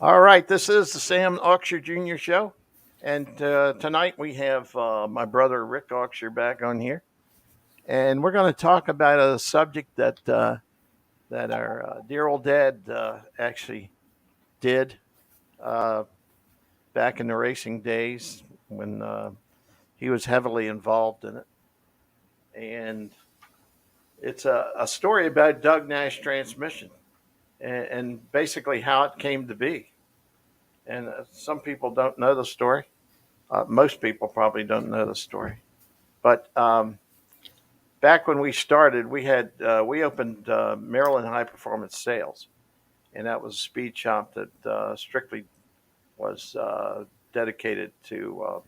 All right, this is the Sam Auxier Jr. Show, and tonight we have my brother Rick Auxier back on here, and we're going to talk about a subject that our dear old dad actually did uh, back in the racing days when he was heavily involved in it, and it's a story about Doug Nash transmission and basically how it came to be. And some people don't know the story. Most people probably don't know the story. But back when we started, we opened Maryland High Performance Sales, and that was a speed shop that strictly was dedicated to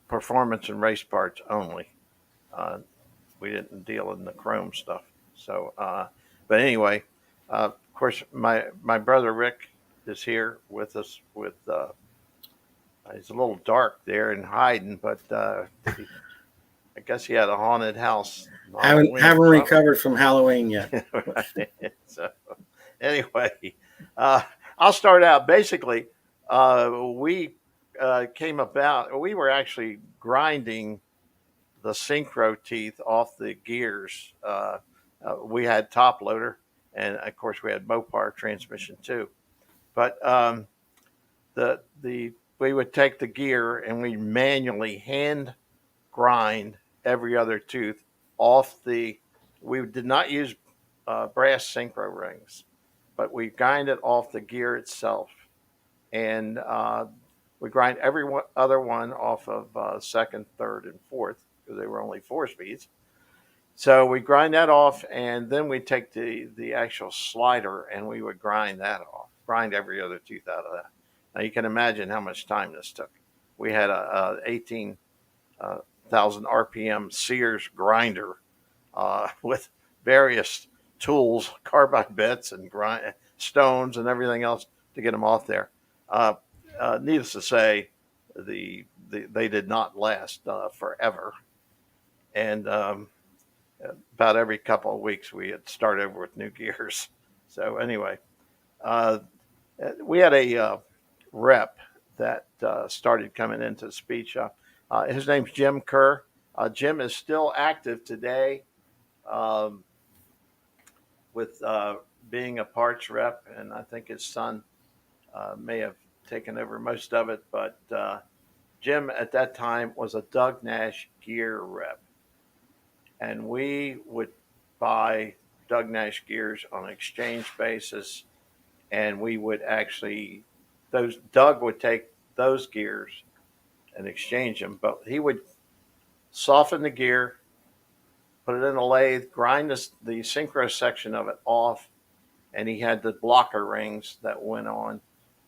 performance and race parts only. Uh, we didn't deal in the chrome stuff. So, but anyway, of course, my brother Rick is here with us. He's a little dark there and hiding, but I guess he had a haunted house Haven't Halloween haven't or something. recovered from Halloween yet. Right. So anyway, uh, I'll start out. Basically, we came about. We were actually grinding the synchro teeth off the gears. We had top loader, and of course we had Mopar transmission too. But the we would take the gear and we manually hand grind every other tooth off the. We did not use brass synchro rings, but we grind it off the gear itself, and we grind every other one off of second, third, and fourth because they were only 4 speeds. So we grind that off, and then we take the actual slider and we would grind that off, grind every other tooth out of that. Now you can imagine how much time this took. We had a 18,000 RPM Sears grinder with various tools, carbide bits and stones and everything else to get them off there. Uh, Needless to say, they did not last forever, and about every couple of weeks we had start over with new gears. So anyway, uh, we had a rep that started coming into the speed shop. His name's Jim Kerr. Jim is still active today um, with being a parts rep, and I think his son may have taken over most of it. But Jim at that time was a Doug Nash gear rep, and we would buy Doug Nash gears on an exchange basis, and we would actually those Doug would take those gears and exchange them, but he would soften the gear, put it in a lathe, grind the synchro section of it off, and he had the blocker rings that went on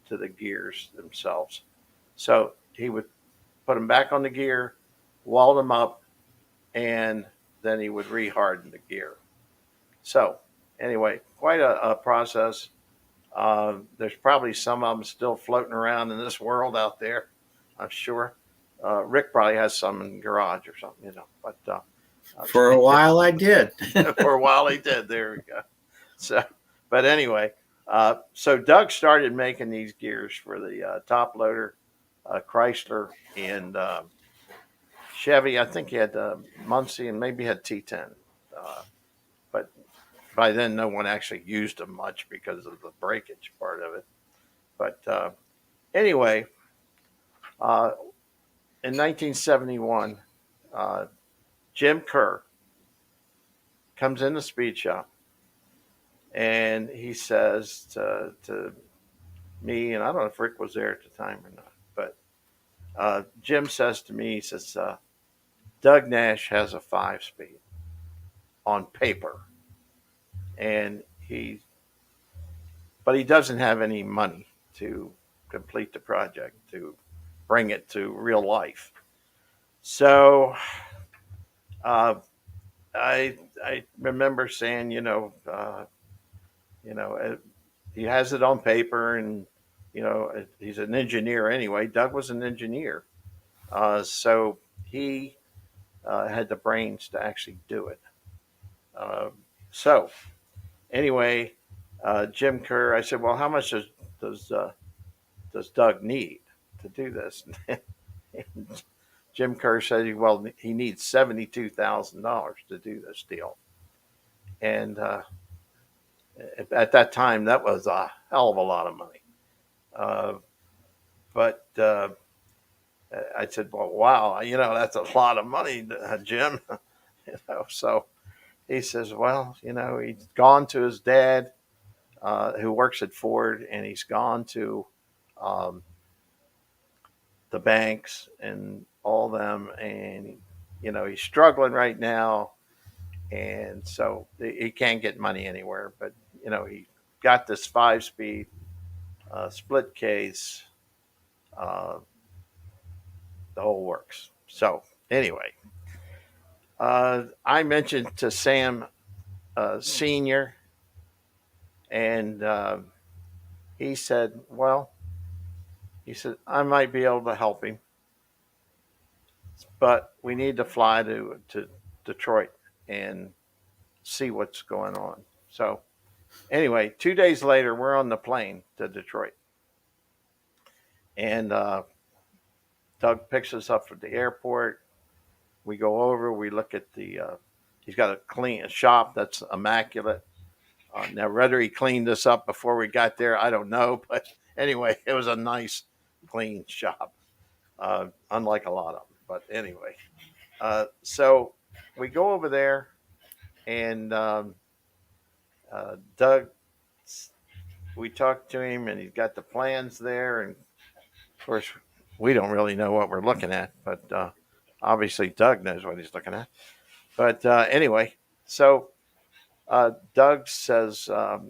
to the gears themselves. So he would put them back on the gear, weld them up, and then he would reharden the gear. So anyway, quite a process. There's probably some of them still floating around in this world out there, I'm sure. Rick probably has some in the garage or something, But For a while, I did. for a while he did. There we go. So, but anyway, so Doug started making these gears for the top loader, Chrysler, and Chevy. I think he had Muncie and maybe had T10. But by then, no one actually used them much because of the breakage part of it. But anyway, uh, in 1971, uh, Jim Kerr comes in the speed shop and he says to me, and I don't know if Rick was there at the time or not, but Jim says to me, he says, Doug Nash has a 5 speed on paper, and but he doesn't have any money to complete the project to bring it to real life. So uh, I remember saying, you know, he has it on paper, and he's an engineer anyway. Doug was an engineer, so he had the brains to actually do it. Uh, so anyway, Jim Kerr, I said, well, how much does Doug need to do this? And Jim Kerr said, well, he needs $72,000 to do this deal. And at that time, that was a hell of a lot of money. But I said, well, wow, that's a lot of money, Jim. So he says, well, he's gone to his dad, who works at Ford, and he's gone to um, the banks and all them, and he's struggling right now, and so he can't get money anywhere. But he got this 5-speed split case, uh, the whole works. So anyway, I mentioned to Sam Senior, and he said, well, he said, I might be able to help him, but we need to fly to Detroit and see what's going on. So anyway, 2 days later, we're on the plane to Detroit. And Doug picks us up at the airport. We go over, we look at he's got a shop that's immaculate. Now, whether he cleaned this up before we got there, I don't know. But anyway, it was a nice, clean shop, unlike a lot of them. But anyway, so we go over there, and Doug, we talked to him, and he's got the plans there. And of course, we don't really know what we're looking at, but obviously Doug knows what he's looking at. But anyway, so Doug says, I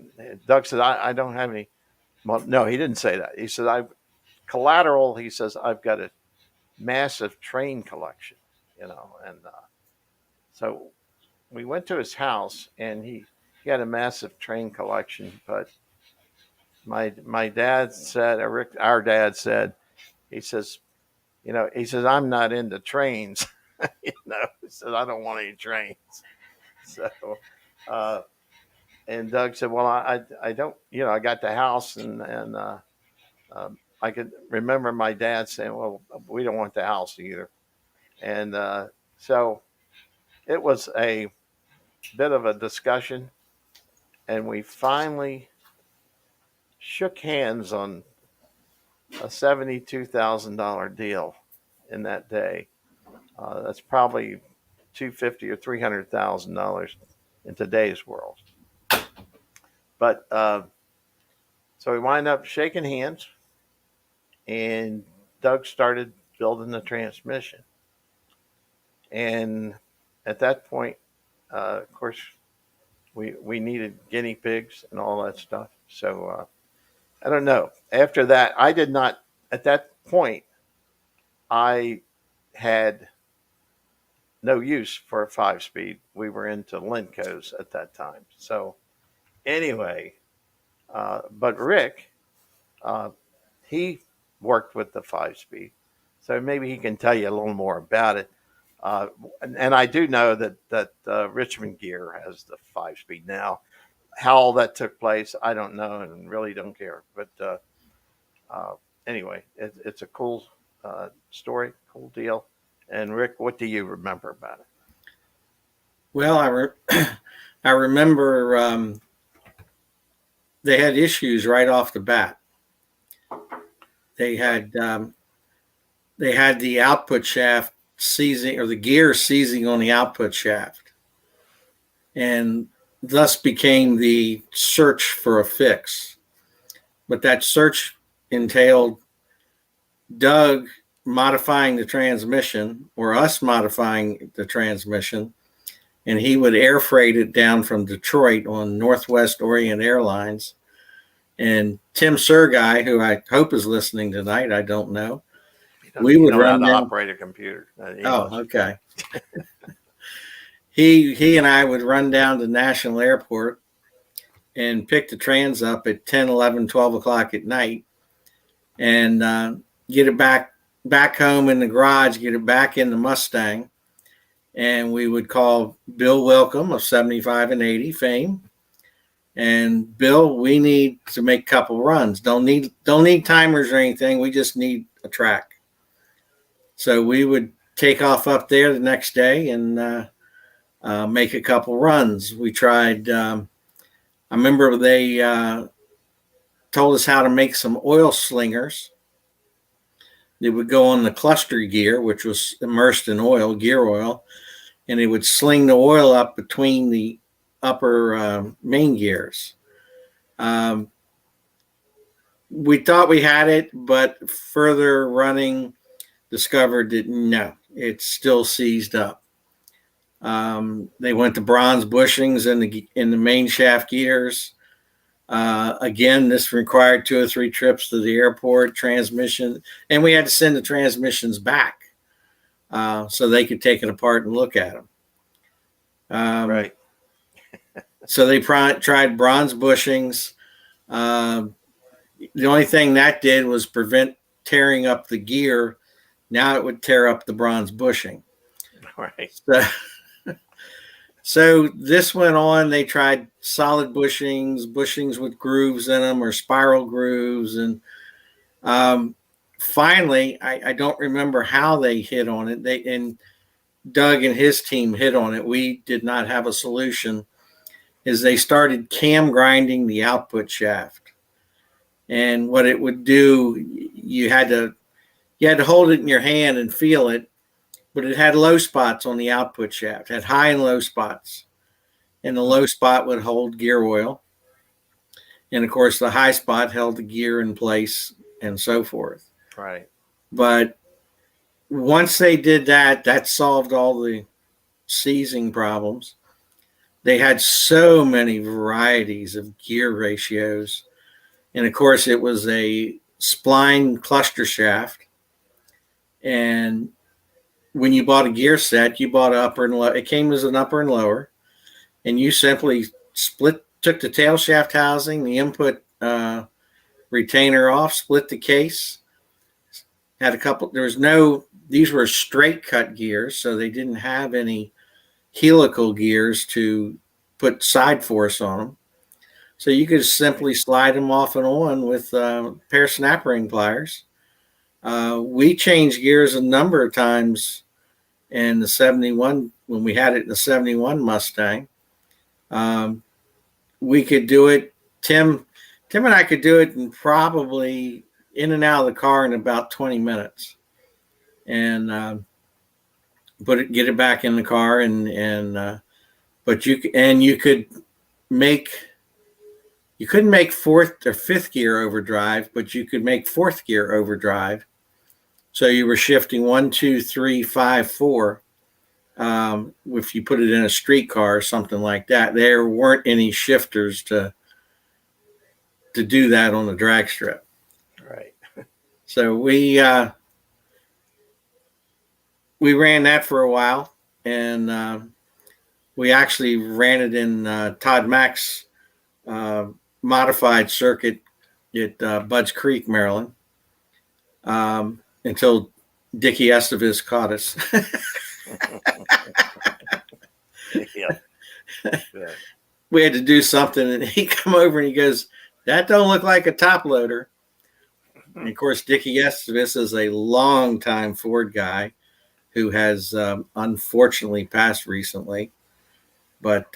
don't have any. Well, no, he didn't say that. He said, I've collateral. He says, I've got a massive train collection, and so we went to his house, and he had a massive train collection. But my dad said, our dad said, he says, I'm not into trains. He says, I don't want any trains. So, and Doug said, well, I don't, I got the house, and I could remember my dad saying, well, we don't want the house either. And so it was a bit of a discussion, and we finally shook hands on a $72,000 deal in that day. That's probably $250,000 or $300,000 in today's world. But so we wind up shaking hands, and Doug started building the transmission. And at that point, of course, we needed guinea pigs and all that stuff. So I don't know. After that, I did not. At that point, I had no use for a 5-speed. We were into Lincos at that time. So anyway, but Rick, he worked with the 5-speed, so maybe he can tell you a little more about it. And I do know that Richmond Gear has the 5-speed now. How all that took place, I don't know, and really don't care. But anyway, it's a cool story, cool deal. And Rick, what do you remember about it? Well, I remember they had issues right off the bat. They had the output shaft seizing, or the gear seizing on the output shaft, and thus became the search for a fix. But that search entailed Doug modifying the transmission, or us modifying the transmission, and he would air freight it down from Detroit on Northwest Orient Airlines. And Tim Sergei, who I hope is listening tonight, I don't know. We would run how to operate a computer. Okay. He and I would run down to National Airport and pick the trans up at 10, 11, 12 o'clock at night, and get it back home in the garage, get it back in the Mustang. And we would call Bill Welcome of 75 and 80 fame And Bill, we need to make a couple runs. Don't need timers or anything. We just need a track. So we would take off up there the next day and make a couple runs. We tried. I remember they told us how to make some oil slingers. They would go on the cluster gear, which was immersed in oil, gear oil, and it would sling the oil up between the upper main gears. We thought we had it, but further running discovered that no, it's still seized up. They went to bronze bushings in the main shaft gears. Again, this required 2 or 3 trips to the airport, transmission, and we had to send the transmissions back so they could take it apart and look at them. Right. So they tried bronze bushings. The only thing that did was prevent tearing up the gear. Now it would tear up the bronze bushing. Right. So this went on. They tried solid bushings with grooves in them or spiral grooves. And finally, I don't remember how they hit on it. And Doug and his team hit on it. We did not have a solution. Is they started cam grinding the output shaft. And what it would do, you had to hold it in your hand and feel it, but it had low spots on the output shaft, had high and low spots. And the low spot would hold gear oil. And of course, the high spot held the gear in place and so forth. Right. But once they did that, that solved all the seizing problems. They had so many varieties of gear ratios. And of course, it was a spline cluster shaft. And when you bought a gear set, you bought an upper and lower. It came as an upper and lower. And you simply took the tail shaft housing, the input retainer off, split the case. Had a couple, these were straight cut gears, so they didn't have any helical gears to put side force on them. So you could simply slide them off and on with a pair of snap ring pliers. We changed gears a number of times in the 71, when we had it in the 71 Mustang. We could do it. Tim and I could do it in probably in and out of the car in about 20 minutes. And get it back in the car but you couldn't make fourth or fifth gear overdrive, but you could make fourth gear overdrive. So you were shifting 1, 2, 3, 5, 4. If you put it in a street car or something like that, there weren't any shifters to do that on the drag strip. Right. So we ran that for a while, and we actually ran it in Todd Mack's modified circuit at Budds Creek, Maryland, until Dickie Estevez caught us. Yeah. We had to do something, and he come over and he goes, "That don't look like a top loader." And of course, Dickie Estevez is a longtime Ford guy who has unfortunately passed recently. But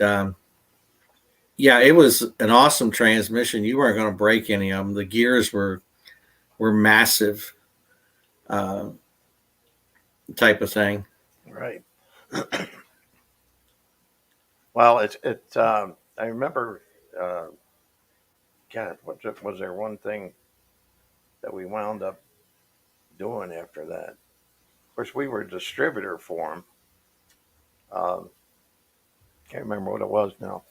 yeah, it was an awesome transmission. You weren't going to break any of them. The gears were massive, type of thing. Right. Well, I remember. God, was there one thing that we wound up doing after that? Of course, we were a distributor for them. Can't remember what it was now.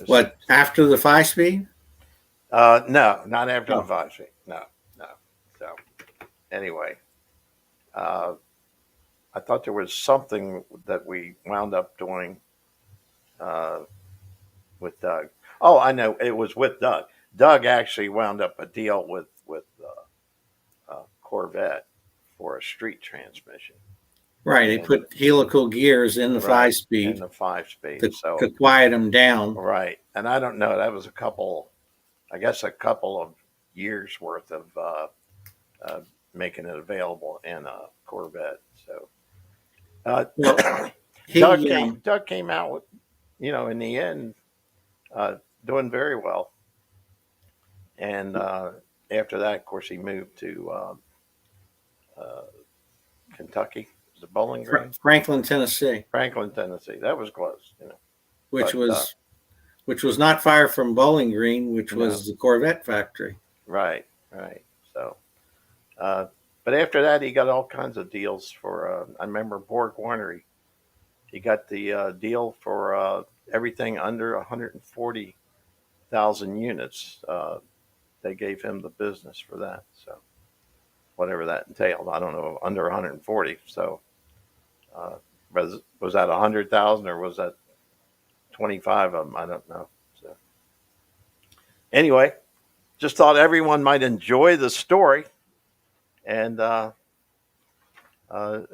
What, after the 5-speed? No, not after Oh. the 5-speed. No. So anyway, I thought there was something that we wound up doing with Doug. Oh, I know, it was with Doug. Doug actually wound up a deal with Corvette for a street transmission. Right. They and put helical gears in the right, 5-speed and the 5 speed. to, So to quiet them down. right, and I don't know. That was I guess, a couple of years worth of uh, making it available in a Corvette. So uh, Well, he Doug came out with, in the end, uh, doing very well. And after that, of course, he moved to uh, Kentucky. Was it Bowling Green? Franklin, Tennessee, Franklin, Tennessee. That was close, which But was which was not far from Bowling Green, which no, was the Corvette factory. right, right. So, uh, but after that, he got all kinds of deals for. I remember Borg Winery. He got the deal for everything under 140,000 units. They gave him the business for that. So whatever that entailed, I don't know, under 140. So uh, was that 100,000 or was that 25 of them? I don't know. So anyway, just thought everyone might enjoy the story, and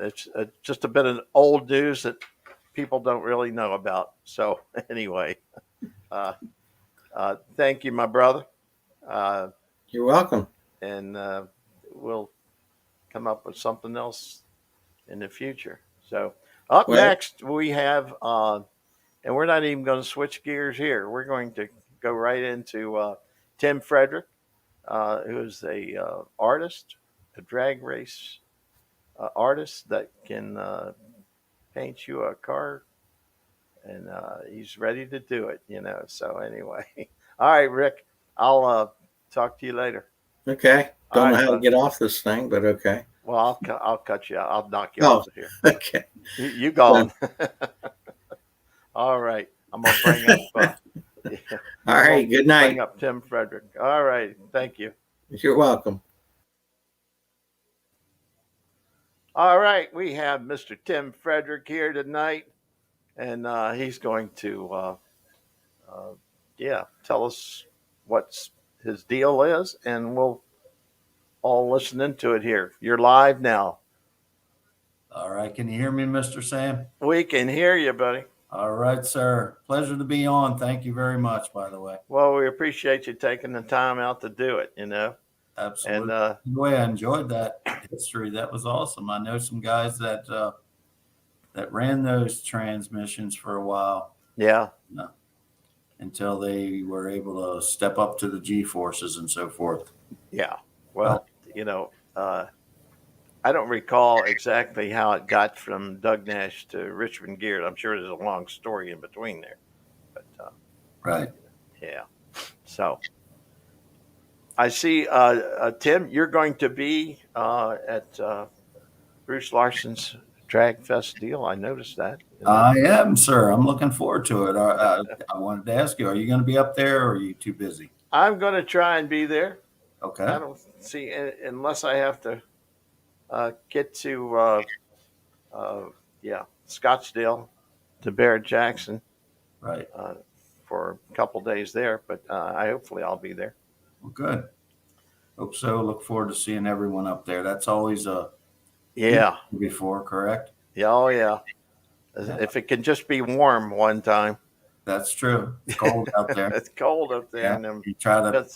it's just a bit of old news that people don't really know about. So anyway, uh, thank you, my brother, uh, You're welcome. and we'll come up with something else in the future. So up Well, next we have, and we're not even going to switch gears here. We're going to go right into Tim Frederick, who is a artist, a drag race artist that can paint you a car, and he's ready to do it. So anyway, all right, Rick, I'll talk to you later. okay. All Don't know right, how to bud. get off this thing, but okay. Well, I'll cut you out. I'll knock you Oh, off of here. okay. You So, gone? All right. I'm gonna bring up. Yeah, all I'm gonna right. Good bring night. up Tim Frederick. All right. Thank you. You're welcome. All right. We have Mr. Tim Frederick here tonight, and he's going to, uh, yeah, tell us what his deal is, and we'll all listen into it here. You're live now. All right. Can you hear me, Mr. Sam? We can hear you, buddy. All right, sir. Pleasure to be on. Thank you very much, by the way. Well, we appreciate you taking the time out to do it. And Absolutely. Anyway, I enjoyed that history. That was awesome. I know some guys that ran those transmissions for a while. Yeah. Until they were able to step up to the G forces and so forth. Yeah. Well, I don't recall exactly how it got from Doug Nash to Richmond Gear. I'm sure there's a long story in between there, but right. Yeah. So I see, Tim, you're going to be at Bruce Larson's Drag Fest deal. I noticed that. I am, sir. I'm looking forward to it. I wanted to ask you, are you going to be up there or are you too busy? I'm going to try and be there. Okay. I don't see, unless I have to get to, Scottsdale to Barrett Jackson. Right. For a couple days there, but hopefully I'll be there. Well, good. Hope so. Look forward to seeing everyone up there. That's always before, correct? Yeah. Oh yeah. If it can just be warm one time. That's true. It's cold out there. It's cold up there. Yeah. And you try to,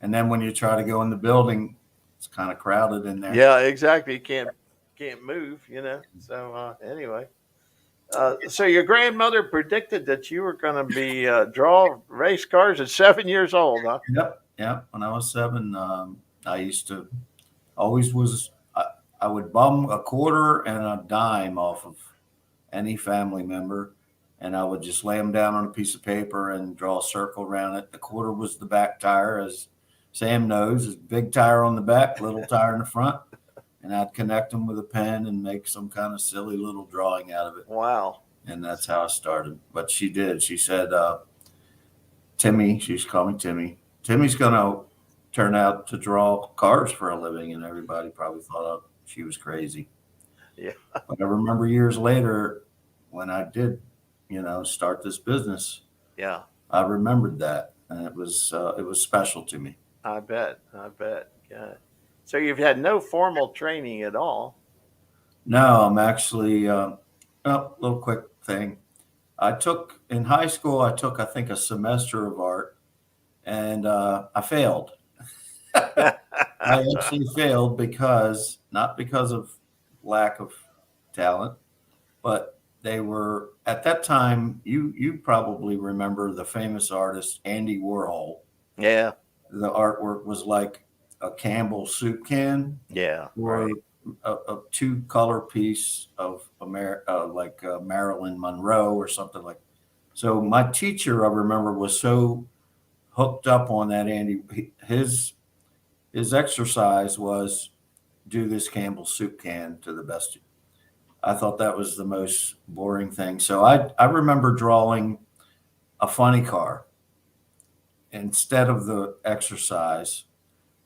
and then when you try to go in the building, it's kind of crowded in there. Yeah, exactly. You can't move. So anyway. So your grandmother predicted that you were going to be draw race cars at 7 years old, huh? Yep. When I was 7, I used to always I would bum a quarter and a dime off of any family member, and I would just lay them down on a piece of paper and draw a circle around it. The quarter was the back tire, as Sam knows, is big tire on the back, little tire in the front. And I'd connect them with a pen and make some kind of silly little drawing out of it. Wow. And that's how I started. But she did. She said, Timmy, she used to call me Timmy. Timmy's going to turn out to draw cars for a living. And everybody probably thought she was crazy. Yeah. But I remember years later when I did, start this business. Yeah. I remembered that. And it was special to me. I bet. Yeah. So you've had no formal training at all. No, I'm actually, oh, little quick thing. I took in high school, I took, I think, a semester of art and I failed. I actually failed because, not because of lack of talent, but they were at that time. You probably remember the famous artist Andy Warhol. Yeah. The artwork was like a Campbell soup can Yeah. or Right. a two color piece of Marilyn Monroe or something like. So my teacher, I remember, was so hooked up on that Andy. His exercise was do this Campbell soup can to the best. I thought that was the most boring thing. So I remember drawing a funny car instead of the exercise.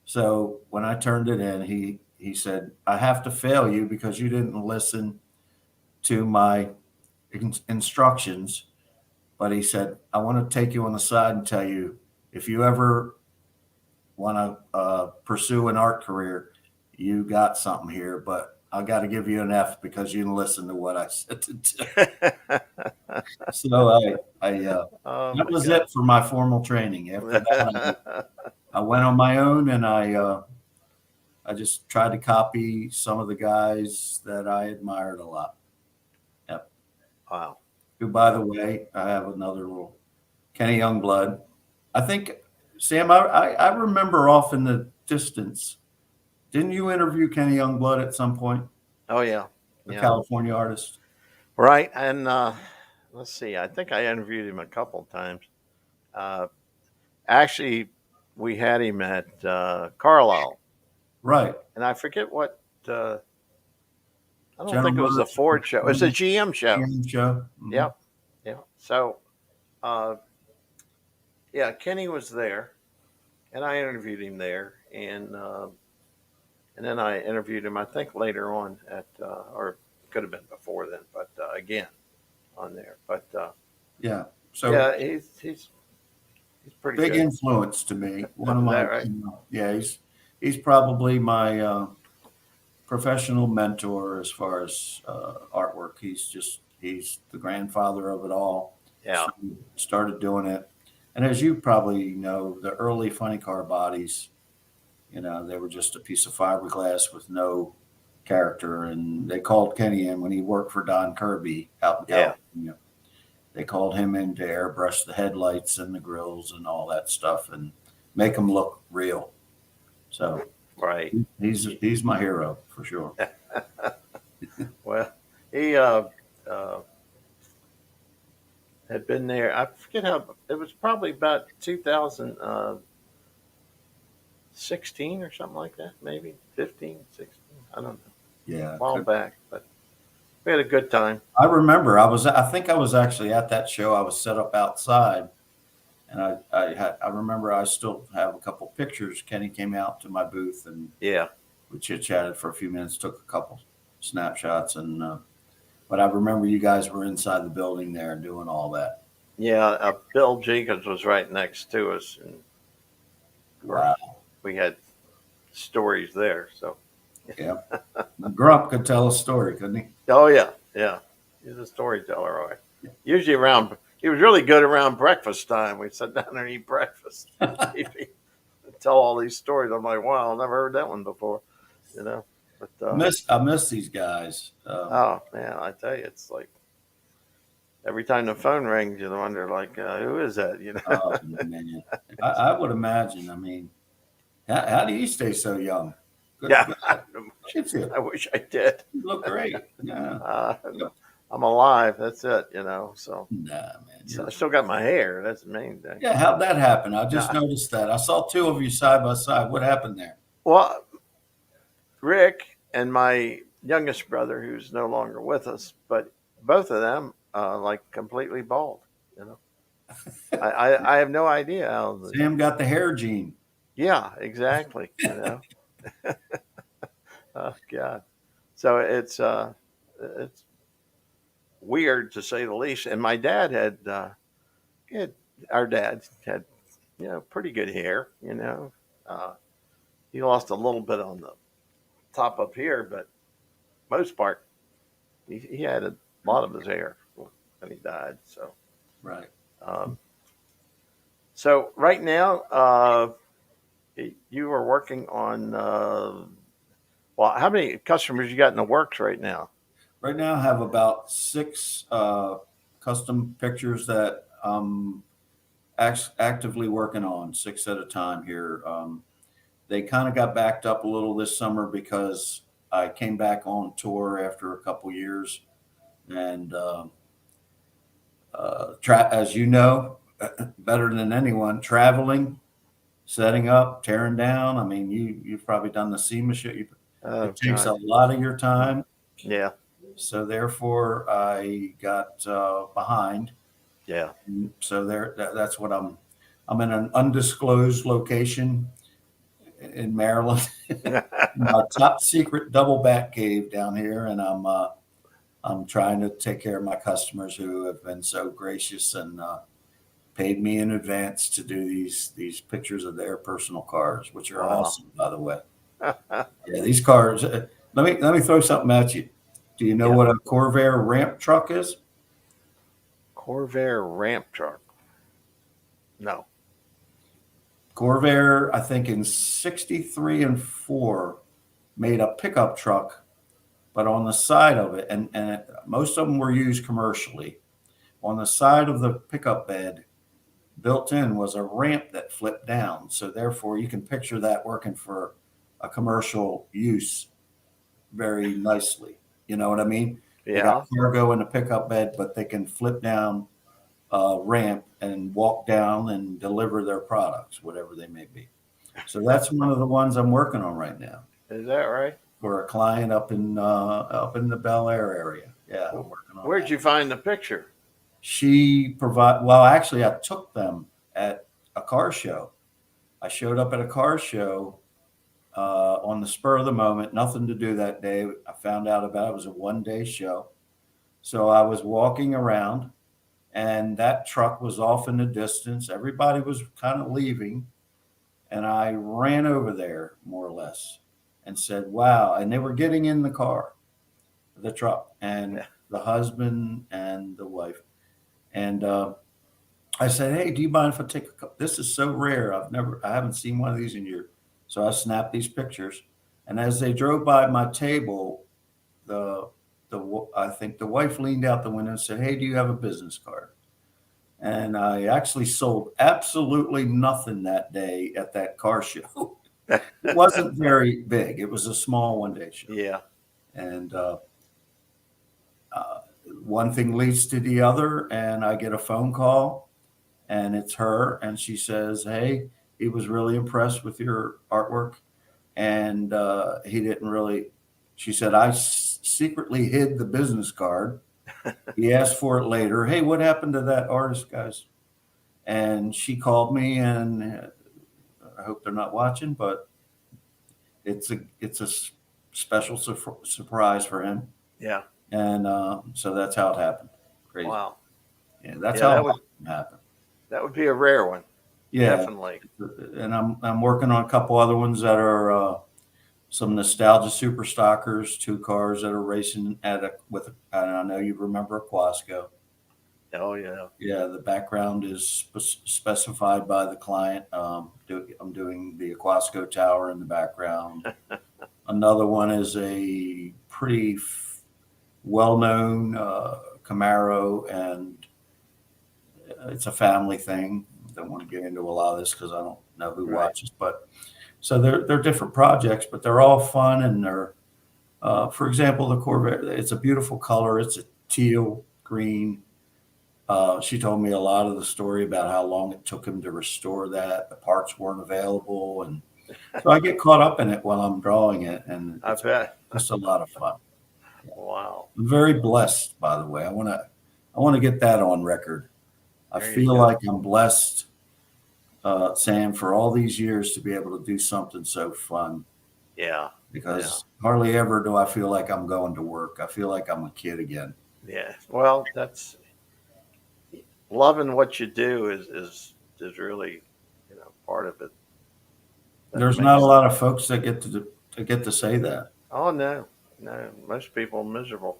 So when I turned it in, he said, "I have to fail you because you didn't listen to my instructions." But he said, "I want to take you on the side and tell you if you ever want to pursue an art career, you got something here, but I got to give you an F because you didn't listen to what I said to do." So Oh that my was God. it for my formal training. After that, I went on my own and I just tried to copy some of the guys that I admired a lot. Yep. Wow. Who, by the way, I have another little Kenny Youngblood. I think, Sam, I remember off in the distance. Didn't you interview Kenny Youngblood at some point, Oh yeah. a Yeah. California artist? Right. And let's see. I think I interviewed him a couple times. Uh, Actually, we had him at Carlisle, Right. and I forget what. I don't General think it was the Motors Ford show. It was a GM show. show. Mhm. Yep. Yeah. So, uh, yeah, Kenny was there, and I interviewed him there, and then I interviewed him. I think later on at, or could have been before then, but again on there. But Yeah. So yeah, he's pretty big good. influence to me. One of Is that my, right? yeah, he's probably my professional mentor as far as artwork. He's the grandfather of it all. Yeah. So he started doing it, and as you probably know, the early funny car bodies, they were just a piece of fiberglass with no character, and they called Kenny in when he worked for Don Kirby out in Yeah. California. They called him in to airbrush the headlights and the grills and all that stuff and make them look real. So Right. he's my hero for sure. Well, he had been there. I forget how it was. Probably about 2016 or something like that. Maybe 15, 16. I don't know. Yeah, A while back, but we had a good time. I remember. I think I was actually at that show. I was set up outside, and I remember I still have a couple pictures. Kenny came out to my booth and Yeah. we chit chatted for a few minutes, took a couple snapshots, and but I remember you guys were inside the building there doing all that. Yeah. Bill Jenkins was right next to us, and of course Wow. we had stories there. So. Yeah. Grump could tell a story, couldn't he? Oh yeah, yeah. He's a storyteller, all right. Usually around. He was really good around breakfast time. We'd sit down there and eat breakfast. He'd tell all these stories. I'm like, wow, I've never heard that one before. You know. But I miss these guys. oh man, I tell you, it's like every time the phone rings, you wonder like, who is that? You know. Oh man, I would imagine. I mean, how do you stay so young? Good Yeah. God. Shit, you I wish I did. look great. Yeah. I'm alive. That's it. You know. So, Nah, man. so I still got my hair. That's the main thing. Yeah, how'd that happen? I just Nah. noticed that. I saw two of you side by side. What happened there? Well, Rick and my youngest brother, who's no longer with us, but both of them like completely bald. You know, I have no idea how. Sam got the hair gene. Yeah, exactly. You know, oh God. So it's weird to say the least. And my dad had our dad had pretty good hair. You know, he lost a little bit on the top up here, but most part he had a lot of his hair when he died. So, Right. um, so right now, you are working on. Well, how many customers you got in the works right now? Right now, I have about 6 custom pictures that I'm actively working on, 6 at a time here. They kind of got backed up a little this summer because I came back on tour after a couple years, and as you know, better than anyone, traveling, setting up, tearing down. I mean, you've probably done the SEMA shit. Oh It takes a God, lot of your time. yeah, So therefore, I got behind. yeah. So that's what I'm in an undisclosed location in Maryland, my top secret double back cave down here, and I'm trying to take care of my customers who have been so gracious and paid me in advance to do these pictures of their personal cars, which are Wow. awesome, by the way. Yeah, these cars. Let me throw something at you. Do you know Yeah. what a Corvair ramp truck is? Corvair ramp truck. No. Corvair, I think in 63 and 4, made a pickup truck, but on the side of it, and most of them were used commercially, on the side of the pickup bed, built in was a ramp that flipped down. So therefore, you can picture that working for a commercial use very nicely. You know what I mean? They got Yeah. cargo in the pickup bed, but they can flip down ramp and walk down and deliver their products, whatever they may be. So that's one of the ones I'm working on right now Is that right? for a client up in the Bel Air area. Yeah, I'm working on Where'd that. you find the picture? Well, actually, I took them at a car show. I showed up at a car show on the spur of the moment, nothing to do that day. I found out about it was a 1-day show. So I was walking around, and that truck was off in the distance. Everybody was kind of leaving, and I ran over there more or less and said, "Wow!" And they were getting in the truck, and Yeah. the husband and the wife, and I said, "Hey, do you mind if I take a couple? This is so rare. I haven't seen one of these in years." So I snapped these pictures, and as they drove by my table, the I think the wife leaned out the window and said, "Hey, do you have a business card?" And I actually sold absolutely nothing that day at that car show. It wasn't very big. It was a small 1-day show, Yeah. and one thing leads to the other, and I get a phone call, and it's her, and she says, "Hey, he was really impressed with your artwork, and he didn't really." She said, "I secretly hid the business card. He asked for it later. Hey, what happened to that artist, guys?" And she called me, and I hope they're not watching, but it's a special surprise for him, Yeah. and so that's how it happened. Crazy, Wow. yeah. That's Yeah, how that it would happened. be a rare one. Yeah, Definitely. and I'm working on a couple other ones that are some nostalgia super stockers, 2 cars that are racing and I know you remember Aquasco. Oh yeah. Yeah, the background is specified by the client. I'm doing the Aquasco Tower in the background. Another one is a pretty well-known Camaro, and it's a family thing. Don't want to get into a lot of this because I don't know who Right. watches, but so they're different projects, but they're all fun, and they're for example, the Corvette. It's a beautiful color. It's a teal green. She told me a lot of the story about how long it took him to restore that. The parts weren't available, and so I get caught up in it while I'm drawing it, and I it's bet. just a lot of fun. Wow. I'm very blessed, by the way. I want to get that on record. I There you feel go. like I'm blessed, Sam, for all these years to be able to do something so fun, Yeah. Yeah. because hardly ever do I feel like I'm going to work. I feel like I'm a kid again. Yeah. Well, that's loving what you do is really, part of it. That There's not a makes. lot of folks that get to say that. Oh no, no. Most people are miserable.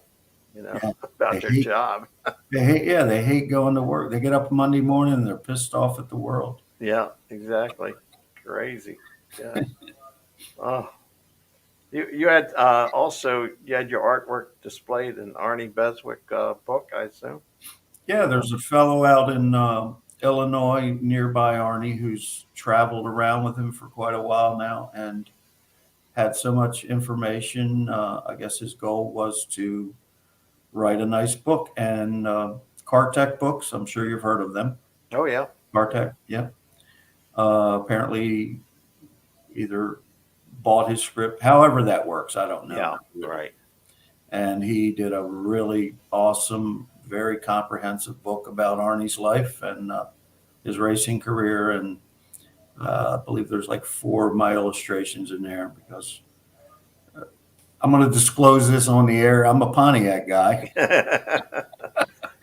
Yeah. about They their hate, job. they hate going to work. They get up Monday morning and they're pissed off at the world. Yeah, exactly. Crazy. Yeah. Oh, you had also you had your artwork displayed in Arnie Beswick book, I assume. Yeah, there's a fellow out in Illinois nearby Arnie who's traveled around with him for quite a while now and had so much information. I guess his goal was to write a nice book. And Cartech Books, I'm sure you've heard of them. Oh yeah. Cartech, yeah. Apparently, either bought his script, however that works, I don't know. Yeah. Right. And he did a really awesome, very comprehensive book about Arnie's life and his racing career. And I believe there's like 4 of my illustrations in there because I'm going to disclose this on the air. I'm a Pontiac guy.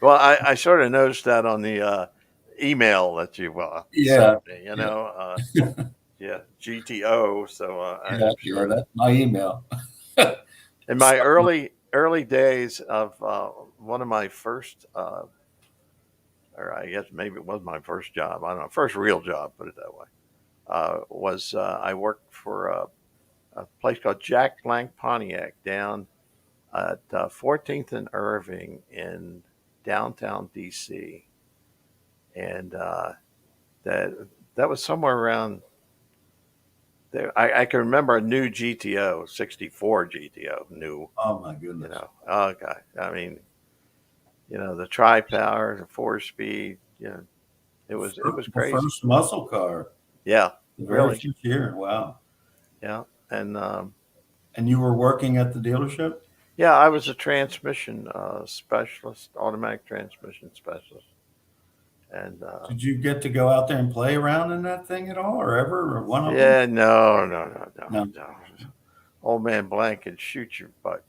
Well, I sort of noticed that on the email that you Yeah, sent me. Yeah, GTO. So yeah, I'm yeah. sure That's my email. in my So, early days of one of my first, or I guess maybe it was my first job. I don't know, first real job, put it that way. Was I worked for a place called Jack Blank Pontiac down at 14th and Irving in downtown DC, and that that was somewhere around there. I can remember a new GTO, 64 GTO, new. oh my goodness. Oh god, I mean, the tri power, the 4 speed. It was The crazy. first muscle car, Yeah, the very really. first year. Wow. Yeah, and And you were working at the dealership? yeah, I was a transmission specialist, automatic transmission specialist, and Did you get to go out there and play around in that thing at all, or ever, or one of them? yeah, no, no, no, no, No. no. Old man Blank could shoot your butt.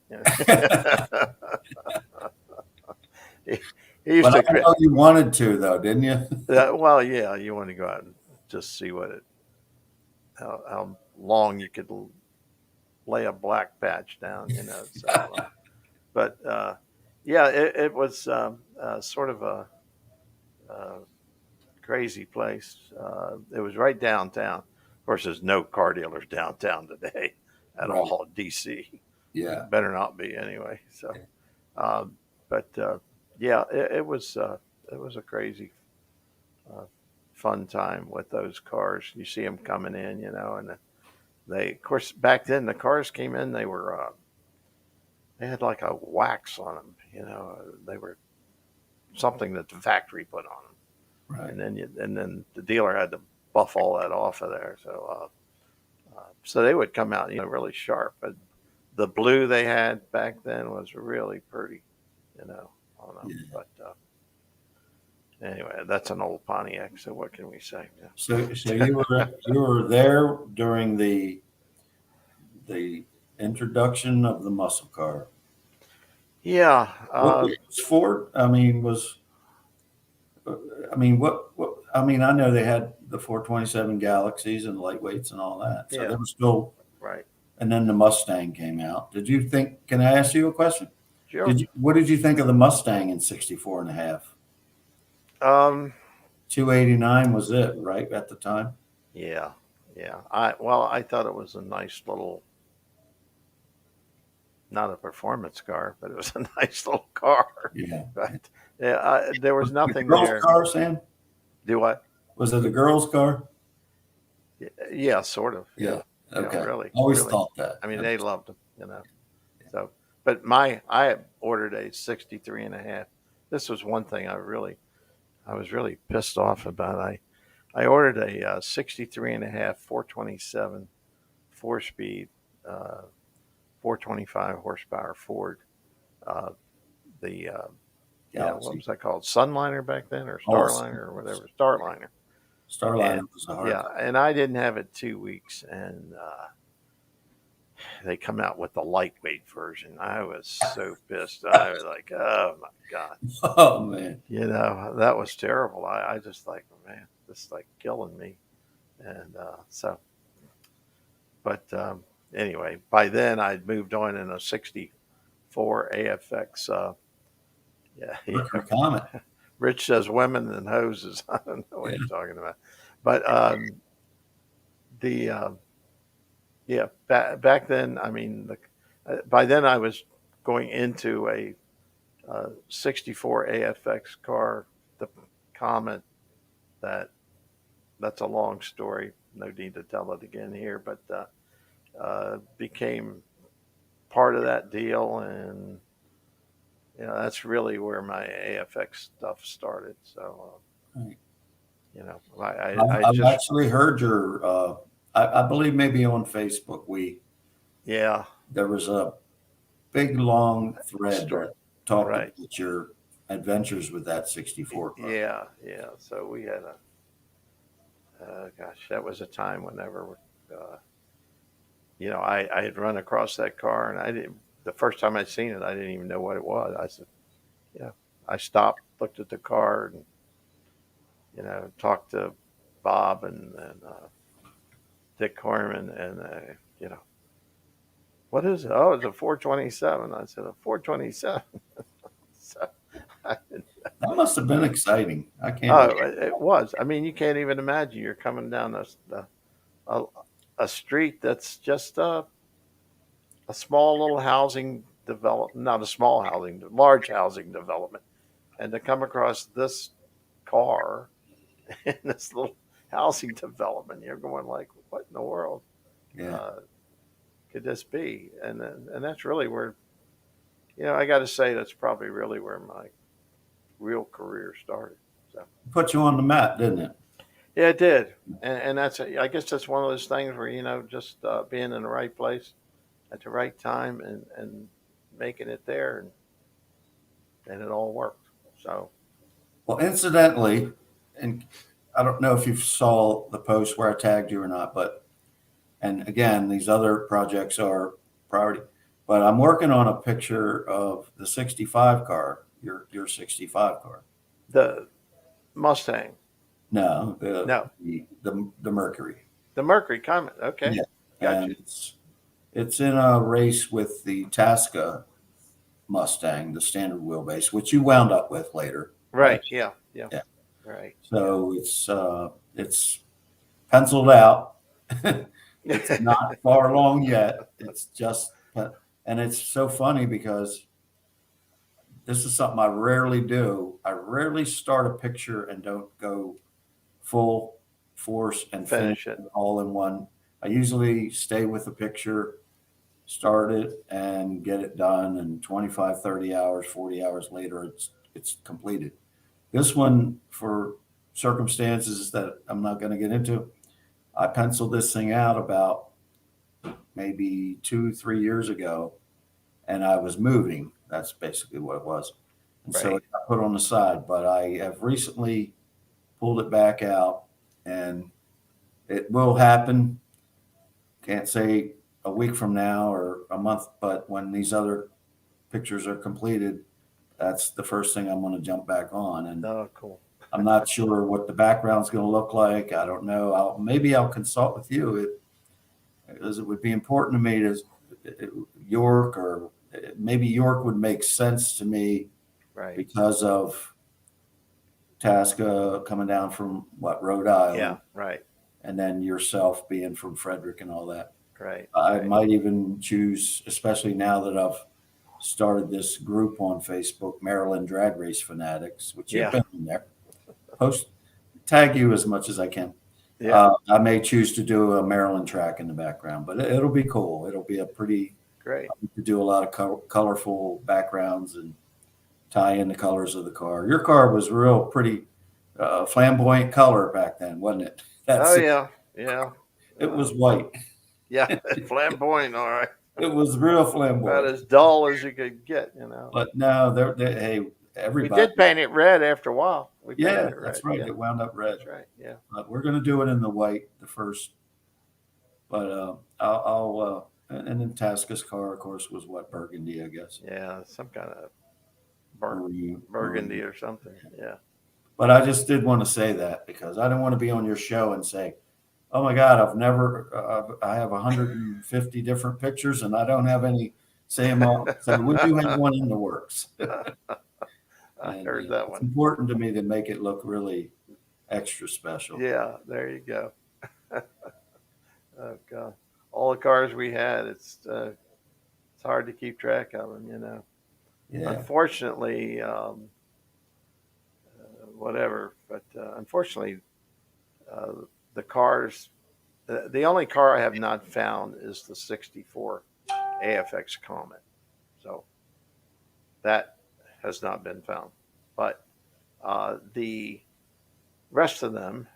he, he used But to. I know you wanted to, though, didn't you? Well, yeah, you want to go out and just see how long you could lay a black patch down. So, but yeah, it was sort of a crazy place. It was right downtown. Of course, there's no car dealers downtown today at Right. all. DC Yeah. better not be anyway. So, but yeah, it was a crazy uh, fun time with those cars. You see them coming in, and they, of course, back then the cars came in. They had like a wax on them. They were something that the factory put on them, Right. and then the dealer had to buff all that off of there. So they would come out, really sharp. But the blue they had back then was really pretty, on them. Yeah. But anyway, that's an old Pontiac. So what can we say? Yeah. So you were there during the introduction of the muscle car. Yeah. What was Ford? I mean, what? I mean, I know they had the 427 Galaxies and lightweights and all that. So Yeah. they were still, Right. and then the Mustang came out. Did you think? Can I ask you a question? Sure. What did you think of the Mustang in 64 and a half? Um. 289 was it, right, at the time? Yeah. Yeah. I thought it was a nice little, not a performance car, but it was a nice little car. Yeah. But yeah, there was nothing Girls' there. car, Sam? Do what? Was it a girl's car? Yeah, sort of. Yeah. Okay. Really. Always Really. thought that. I mean, they loved them. So, but I ordered a 63 and a half. This was one thing I was really pissed off about. I ordered a 63 and a half 427 4 speed, 425 horsepower Ford. Uh, the what Galaxy. was that called? Sunliner back then, or Oh, Starliner, or whatever. Starliner. Starliner And was a hard yeah, and I didn't have it 2 weeks, and they come out with the lightweight version. I was so pissed. I was like, oh my god, Oh man. that was terrible. I just like, man, this is like killing me. And but anyway, by then I'd moved on in a '64 AFX. Yeah, Mercury Comet. Rich says women and hoses. I don't know what you're talking about, but the yeah, back then, I mean, by then I was going into a '64 AFX car, the Comet. That that's a long story. No need to tell it again here, but became part of that deal, and that's really where my AFX stuff started. So Right. I I've just actually heard your. I believe maybe on Facebook yeah, there was a big long thread story that talked right. about your adventures with that '64 car. Yeah. So we had gosh, that was a time whenever, uh, I had run across that car and I didn't, the first time I'd seen it, I didn't even know what it was. I said, yeah, I stopped, looked at the car and, talked to Bob and Dick Corman and, you know, what is it? Oh, it's a 427. I said, a 427. So, I, That must have been exciting. I can't oh, believe. it was. I mean, you can't even imagine. You're coming down a, a street that's just a small little housing development, not a small housing, large housing development, and to come across this car in this little housing development, you're going like, what in the world Yeah. uh, could this be? And that's really where, I got to say that's probably really where my real career started. So Put you on the map, didn't it? yeah, it did, and I guess that's one of those things where just being in the right place at the right time and making it there and it all worked. So Well, incidentally, and I don't know if you saw the post where I tagged you or not, but and again, these other projects are priority. But I'm working on a picture of the '65 car, your '65 car. the Mustang, No, the no, the the Mercury. the Mercury Comet. Okay, Yeah, gotcha. and it's in a race with the Tasca Mustang, the standard wheelbase, which you wound up with later, right? Right. Yeah. Yeah. Right. So it's penciled out. It's Yeah. not far along yet. It's just, and it's so funny because this is something I rarely do. I rarely start a picture and don't go full force and finish Finish it. it all in one. I usually stay with the picture, start it and get it done. And 25, 30 hours, 40 hours later, it's completed. This one, for circumstances that I'm not going to get into, I penciled this thing out about maybe 2, 3 years ago, and I was moving. That's basically what it was. And so Right. it got put on the side, but I have recently pulled it back out and it will happen. Can't say a week from now or a month, but when these other pictures are completed, that's the first thing I'm going to jump back on. And Oh, cool. I'm not sure what the background's going to look like. I don't know. Maybe I'll consult with you, as it would be important to me to York, or maybe York would make sense to me Right. because of Tasca coming down from Rhode Yeah. Island, Right. and then yourself being from Frederick and all that. Right. I Right. might even choose, especially now that I've started this group on Facebook, Maryland Drag Race Fanatics, which you've Yeah. been in there. Tag you as much as I can. Yeah. I may choose to do a Maryland track in the background, but it'll be cool. It'll be a pretty Great. to do a lot of colorful backgrounds and tie in the colors of the car. Your car was real pretty flamboyant color back then, wasn't it? Oh yeah. Yeah. It was white. Yeah. Flamboyant. All right. It was real About flamboyant. as dull as you could get. But no, hey, We everybody. did paint it red after a while. We painted Yeah, it red. that's right. Yeah. It wound up red. That's right. Yeah. But we're going to do it in the white, the first. But I'll and then Tasca's car, of course, was burgundy, I guess. Yeah. Some kind of Burgundy. burgundy or something. Yeah. But I just did want to say that because I don't want to be on your show and say, "Oh my God, I have 150 different pictures and I don't have any Sam, so we do have one in the works. I And heard that it's one. important to me to make it look really extra special. Yeah, there you go. Oh God, all the cars we had, it's hard to keep track of them, you know. Yeah. Unfortunately, whatever. But unfortunately, uh, the cars. The only car I have not found is the '64 AFX Comet. So that has not been found. But the rest of them,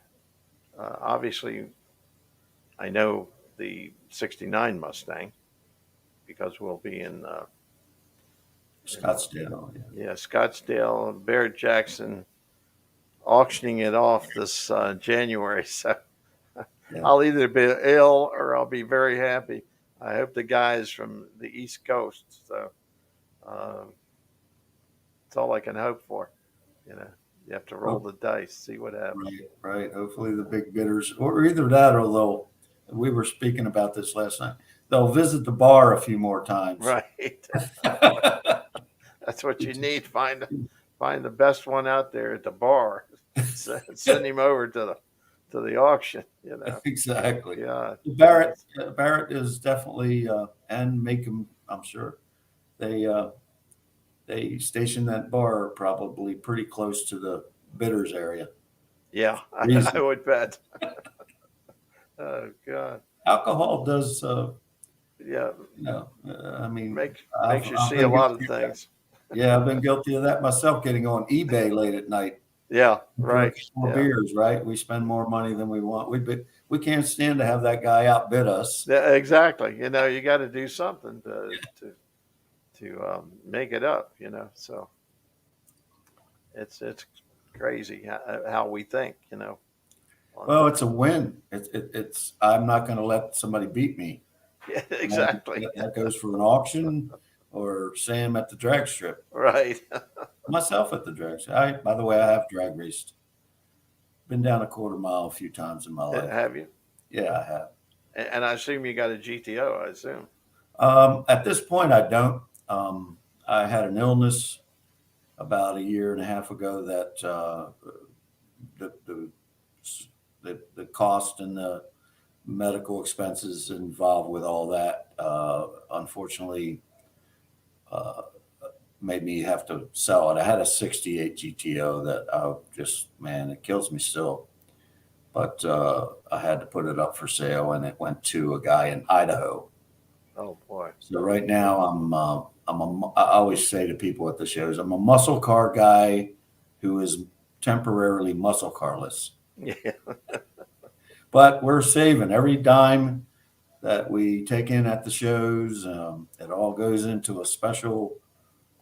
obviously, I know the '69 Mustang because we'll be in Scottsdale. Yeah. yeah, Scottsdale, Barrett Jackson auctioning it off this January. So Yeah. I'll either be ill or I'll be very happy. I hope the guys from the East Coast. So uh, it's all I can hope for. You know, you have to roll Oh, the dice, see what happens. right. Right. Hopefully the big bidders, or either that, or they'll. We were speaking about this last night. They'll visit the bar a few more times. Right. That's what you need. Find the best one out there at the bar. Send him over to the auction. You know. Exactly. Yeah. Barrett Barrett is definitely and make them. I'm sure they station that bar probably pretty close to the bidders area. Yeah. I Reason. would bet. Oh God. Alcohol does, Yeah. I mean, Makes you I've see a been lot of guilty of that. things. Yeah, I've been guilty of that myself, getting on eBay late at night Yeah. for a Right. couple of Yeah. beers, right? We spend more money than we want. We can't stand to have that guy outbid us. Yeah, exactly. You know, you got to do something to make it up. You know, so it's crazy how we think. You know. Well, it's a win. It's I'm not going to let somebody beat me. Yeah, And exactly. that goes for an auction or Sam at the drag strip. Right. Myself at the drag strip. By the way, I have drag raced. Been down a quarter mile a few times in my life. Have you? Yeah, I have. And I assume you got a GTO. I assume. At this point, I don't. I had an illness about a year and a half ago that the, the the cost and the medical expenses involved with all that, unfortunately, uh, made me have to sell it. I had a '68 GTO that I just, man, it kills me still. But I had to put it up for sale, and it went to a guy in Idaho. Oh boy. So right now, I always say to people at the shows, I'm a muscle car guy who is temporarily muscle carless. Yeah. But we're saving every dime that we take in at the shows. It all goes into a special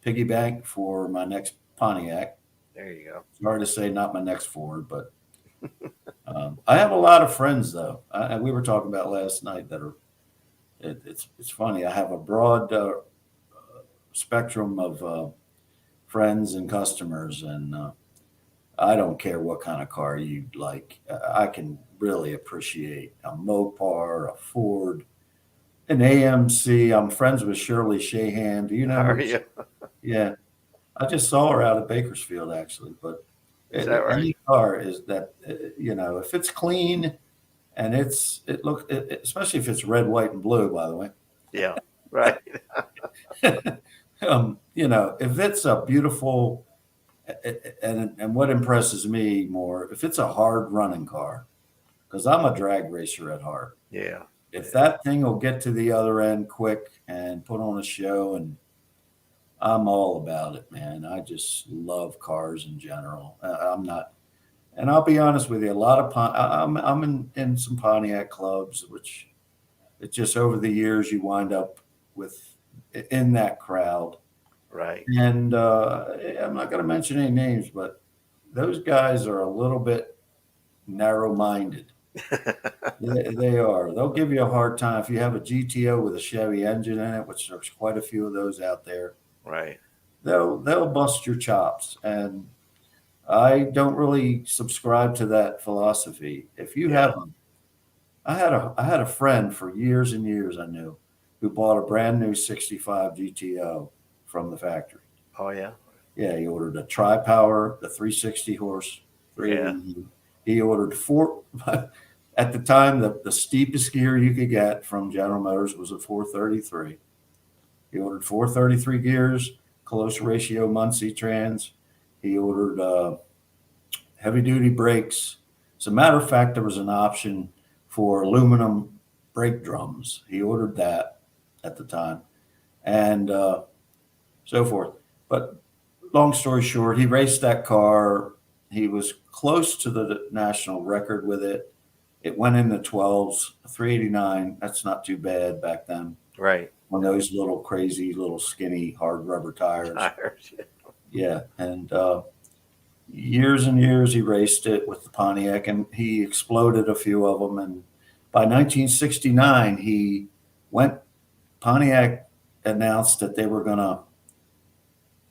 piggy bank for my next Pontiac. There you go. Sorry to say, not my next Ford, but I have a lot of friends though. We were talking about last night that are. It's funny. I have a broad spectrum of friends and customers, and I don't care what kind of car you like. I can really appreciate a Mopar, a Ford, an AMC. I'm friends with Shirley Shahan. Do you know Are her? you? Yeah, I just saw her out at Bakersfield actually. But Is that right? any car is that if it's clean and especially if it's red, white, and blue. By the way, Yeah. Right. if it's a beautiful and what impresses me more, if it's a hard running car, because I'm a drag racer at heart. Yeah. If that thing will get to the other end quick and put on a show, and I'm all about it, man. I just love cars in general. I'm not, and I'll be honest with you, a lot of I'm in some Pontiac clubs, which it's just over the years you wind up with in that crowd. Right. And I'm not going to mention any names, but those guys are a little bit narrow-minded. They are. They'll give you a hard time if you have a GTO with a Chevy engine in it, which there's quite a few of those out there. Right. They'll bust your chops, and I don't really subscribe to that philosophy. If you have them, I had a friend for years and years I knew who bought a brand new 65 GTO from the factory. Oh yeah. Yeah, he ordered a tri-power, the 360 horse, Yeah. He ordered four. At the time, the steepest gear you could get from General Motors was a 433. He ordered 433 gears, close ratio Muncie trans. He ordered heavy duty brakes. As a matter of fact, there was an option for aluminum brake drums. He ordered that at the time, and so forth. But long story short, he raced that car. He was close to the national record with it. It went in the 12s, 389. That's not too bad back then. Right. On those little crazy, little skinny, hard rubber tires. Tires. Yeah. And years and years he raced it with the Pontiac, and he exploded a few of them. And by 1969, Pontiac announced that they were going to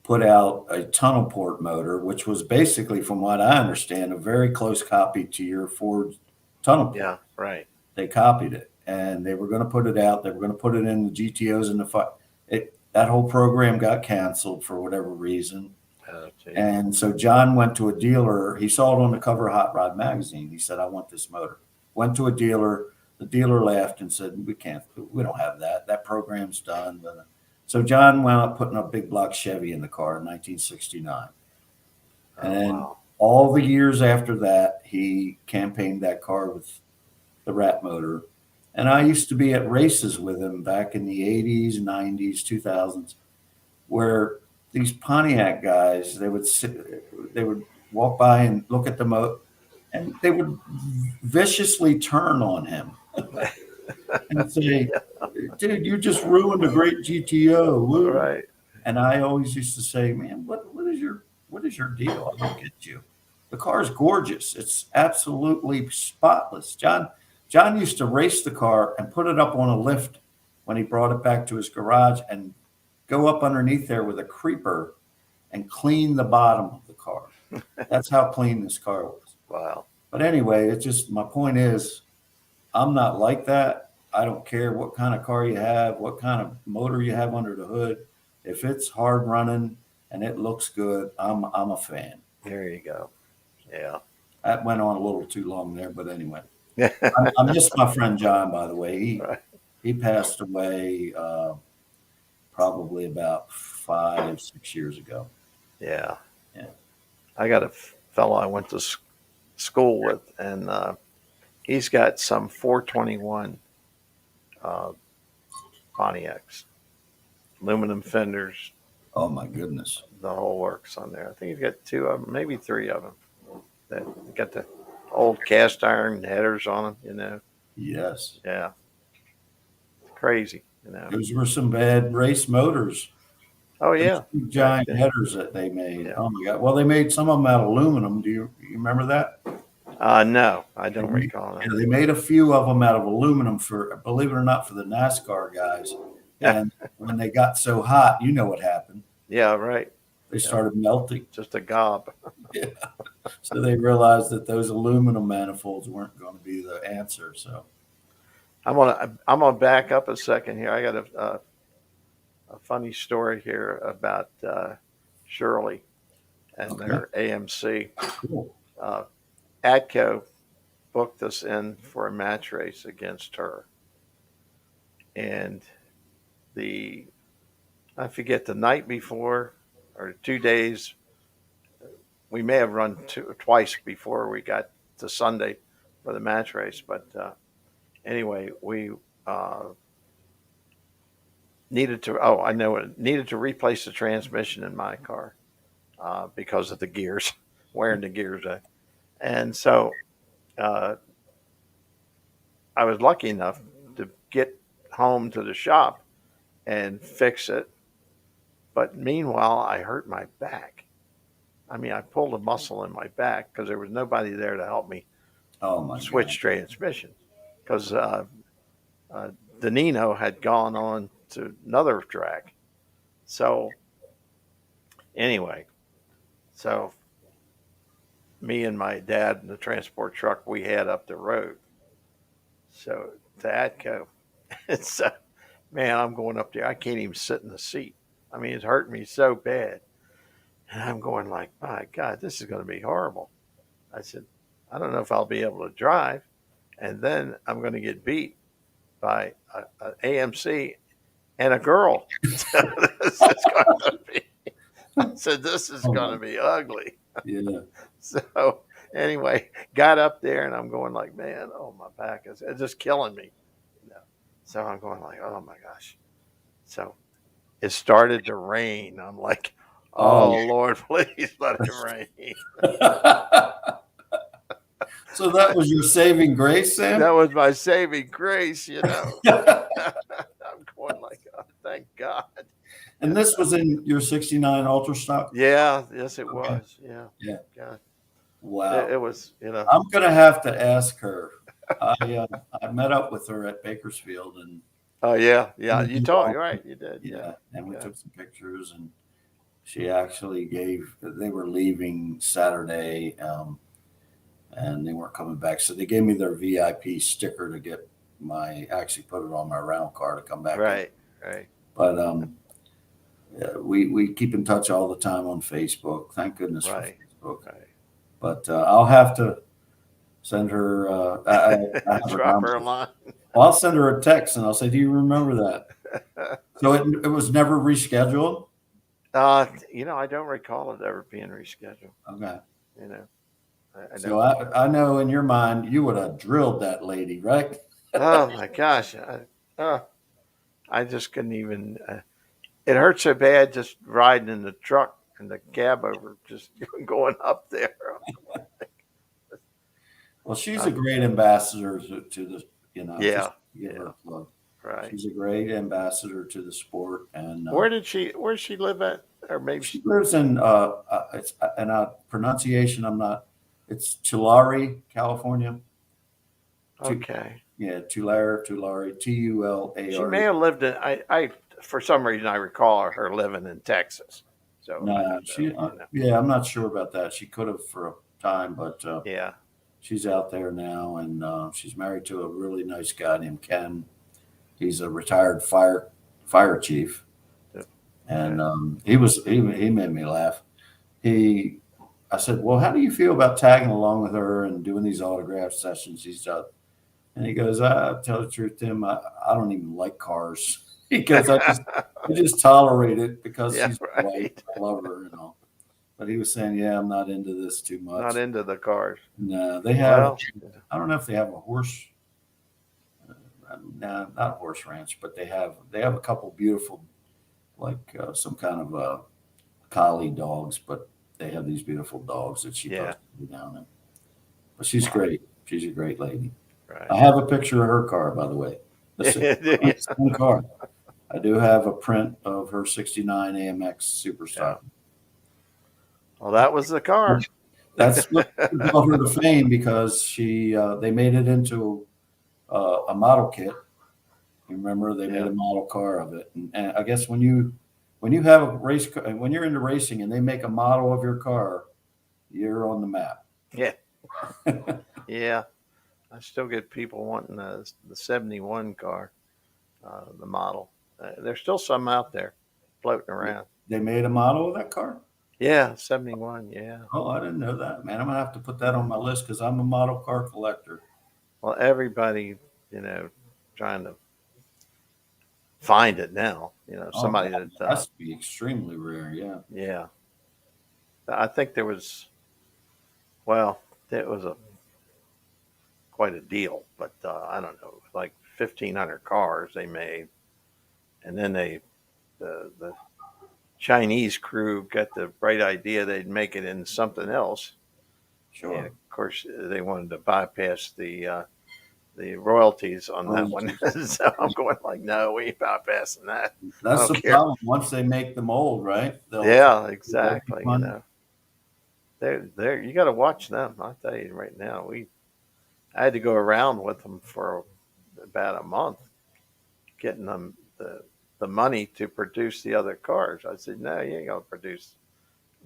put out a tunnel port motor, which was basically, from what I understand, a very close copy to your Ford tunnel port. Yeah. Right. They copied it, and they were going to put it out. They were going to put it in the GTOs and that whole program got canceled for whatever reason. And so John went to a dealer. He saw it on the cover of Hot Rod magazine. He said, "I want this motor." Went to a dealer. The dealer laughed and said, "We don't have that. That program's done." So John wound up putting a big block Chevy in the car in 1969. And then all the years after that, he campaigned that car with the Rat motor. And I used to be at races with him back in the 80s, 90s, 2000s, where these Pontiac guys, they would walk by and look at the motor, and they would viciously turn on him and say, "Dude, you just ruined a great GTO." Woo. Right. And I always used to say, "Man, what is your deal? I don't get you. The car is gorgeous. It's absolutely spotless." John used to race the car and put it up on a lift when he brought it back to his garage and go up underneath there with a creeper and clean the bottom of the car. That's how clean this car was. Wow. But anyway, it's just, my point is, I'm not like that. I don't care what kind of car you have, what kind of motor you have under the hood. If it's hard running and it looks good, I'm a fan. There you go. Yeah. That went on a little too long there, but anyway. I miss my friend John, by the way. He passed away probably about 5-6 years ago. Yeah. Yeah. I got a fellow I went to school with, and he's got some 421 Pontiacs, aluminum fenders. Oh my goodness. The whole works on there. I think he's got 2 of them, maybe 3 of them. That got the old cast iron headers on them, Yes. Yeah. Crazy, Those were some bad race motors. Oh yeah. Those giant headers that they made. Yeah. Oh my God. Well, they made some of them out of aluminum. Do you remember that? No, I don't recall that. Yeah, they made a few of them out of aluminum for, believe it or not, for the NASCAR guys. And when they got so hot, you know what happened. Yeah, right. They started melting. Just a gob. Yeah. So they realized that those aluminum manifolds weren't going to be the answer. So I'm gonna back up a second here. I got a funny story here about Shirley and their AMC. cool. Atco booked us in for a match race against her, and I forget, the night before or 2 days, we may have run twice before we got to Sunday for the match race. But anyway, we needed to replace the transmission in my car because of the gears, wearing the gears out. And so I was lucky enough to get home to the shop and fix it. But meanwhile, I hurt my back. I mean, I pulled a muscle in my back because there was nobody there to help me switch transmission, because Danino had gone on to another track. So anyway, me and my dad in the transport truck, we head up the road. So to Atco. So man, I'm going up there. I can't even sit in the seat. I mean, it's hurting me so bad. And I'm going like, my God, this is going to be horrible. I said, I don't know if I'll be able to drive. And then I'm going to get beat by a AMC and a girl. So this is going to be, I said, this is Oh going my, to be ugly. yeah. So anyway, got up there and I'm going like, man, oh, my back is it's just killing me. You know? So I'm going like, oh my gosh. So it started to rain. I'm like, Oh. oh Lord, please let it rain. So that was your saving grace, That Sam? was my saving grace, you know. I'm going like, oh, thank God. And this was in your 69 Ultra Stock? Yeah, yes, it Okay. was. Yeah, Yeah. God, Wow. it was. You know. I'm gonna have to ask her. I met up with her at Bakersfield and Oh yeah, yeah. You told me right. You did. Yeah, yeah, and we yeah. took some pictures and she actually gave they were leaving Saturday, and they weren't coming back. So they gave me their VIP sticker to get my actually put it on my rental car to come back in. Right, right, But yeah, we keep in touch all the time on Facebook. Thank goodness for right, Facebook. right. But I'll have to send her. I have her Drop her a number. line. Well, I'll send her a text and I'll say, "Do you remember that?" So it was never rescheduled. You know, I don't recall it ever being rescheduled. Okay. You know, I So don't. I know in your mind you would have drilled that lady, right? Oh my gosh, I just couldn't even. It hurt so bad just riding in the truck and the cab over, just going up there. Well, she's Uh, a great ambassador to the, you know, just yeah, give her yeah, a plug. right. She's a great ambassador to the sport, and Where did she live at? Or maybe she lives in it's and pronunciation I'm not. It's Tulare, California. Tu, okay. yeah, Tulare, She may Tulare. have lived in. For some reason I recall her living in Texas. So I No, don't know. she. You know. Yeah, I'm not sure about that. She could have for a time, but Yeah. she's out there now, and she's married to a really nice guy named Ken. He's a retired fire chief, and Okay. he made me laugh. He I said, "Well, how do you feel about tagging along with her and doing these autograph sessions?" He's and he goes, "I tell the truth, Tim, I don't even like cars." He goes, I just tolerate it because Yeah. she's white. Right. I love her and all." But he was saying, "Yeah, I'm not into this too Not much." into the cars. No, they have. Well. I don't know if they have a horse. No, not horse ranch, but they have a couple beautiful, like some kind of collie dogs, but they have these beautiful dogs that she Yeah. posted me down in. But she's great. She's a great lady. I Right. have a picture of her car, by the way. Yeah. Same car. I do have a print of her '69 AMX Yeah. Superstock. Well, that was the car. That's what brought her to fame because they made it into a model kit. You remember they made Yeah. a model car of it, and I guess when you have a race car, when you're into racing and they make a model of your car, you're on the map. Yeah. Yeah. I still get people wanting the 71 car, the model. There's still some out there floating around. They made a model of that car. Yeah, 71. Yeah. Oh, I didn't know that, man. I'm gonna have to put that on my list because I'm a model car collector. Well, everybody, you know, trying to find it now. You know, Oh, somebody that that, has to be extremely rare. Yeah. yeah. I think well, it was quite a deal, but I don't know, like 1,500 cars they made, and then the Chinese crew got the bright idea they'd make it in something else, and Sure. of course they wanted to bypass the royalties on that one. Royalties. So I'm going like, no, we ain't bypassing that. I That's don't the care. problem. Once they make the mold, right? They'll Yeah, every exactly. You one. know, they're you got to watch them. I'll tell you right now. I had to go around with them for about a month, getting them the money to produce the other cars. I said, no, you ain't gonna produce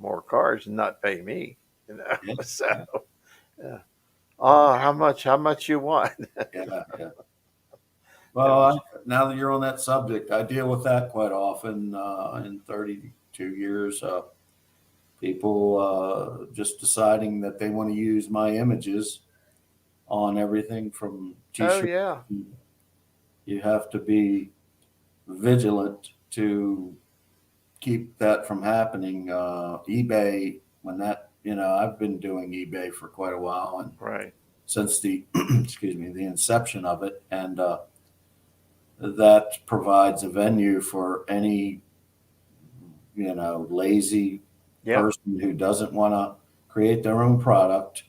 more cars and not pay me. You know, Yeah, so yeah, yeah. Oh, how much? How much you want? yeah, yeah. It Well, was. now that you're on that subject, I deal with that quite often in 32 years. People just deciding that they want to use my images on everything from Oh t-shirts. yeah, You have to be vigilant to keep that from happening. eBay, when that, I've been doing eBay for quite a while, and right. since the excuse me, the inception of it, and that provides a venue for any lazy Yeah, person who doesn't want to create their own product,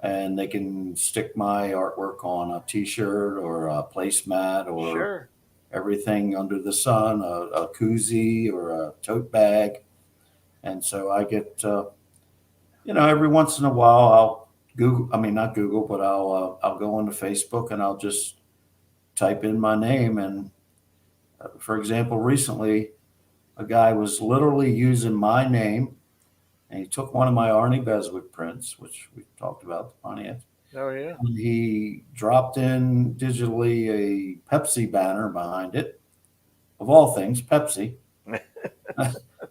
and they can stick my artwork on a t-shirt or a placemat or sure. everything under the sun, a koozie or a tote bag. And so I get, every once in a while I'll Google, I mean, not Google, but I'll go onto Facebook and I'll just type in my name. And for example, recently a guy was literally using my name, and he took one of my Arnie Beswick prints, which we talked about, the Pontiac. Oh yeah, And he dropped in digitally a Pepsi banner behind it. Of all things, Pepsi.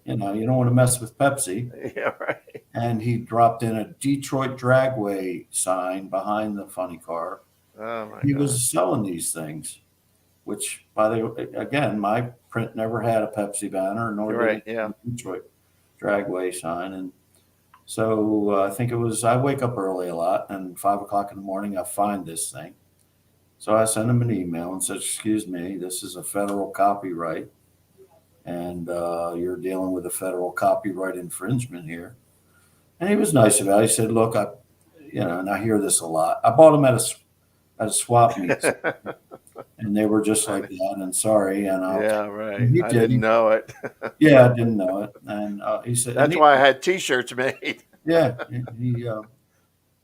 You don't want to mess with Pepsi. yeah, right. And he dropped in a Detroit Dragway sign behind the funny car. Oh my He God. was selling these things, which, by the way, again, my print never had a Pepsi banner, nor You're did right. it Yeah. have a Detroit Dragway sign. And so I think I wake up early a lot, and 5 o'clock in the morning, I find this thing. So I sent him an email and said, "Excuse me, this is a federal copyright, and you're dealing with a federal copyright infringement here." And he was nice about it. He said, "Look, and I hear this a lot. I bought them at a swap meet, and they were just like that. And sorry, Yeah, right. he I did. didn't know it. Yeah, I didn't know it." And he said, That's why I had T-shirts made. yeah,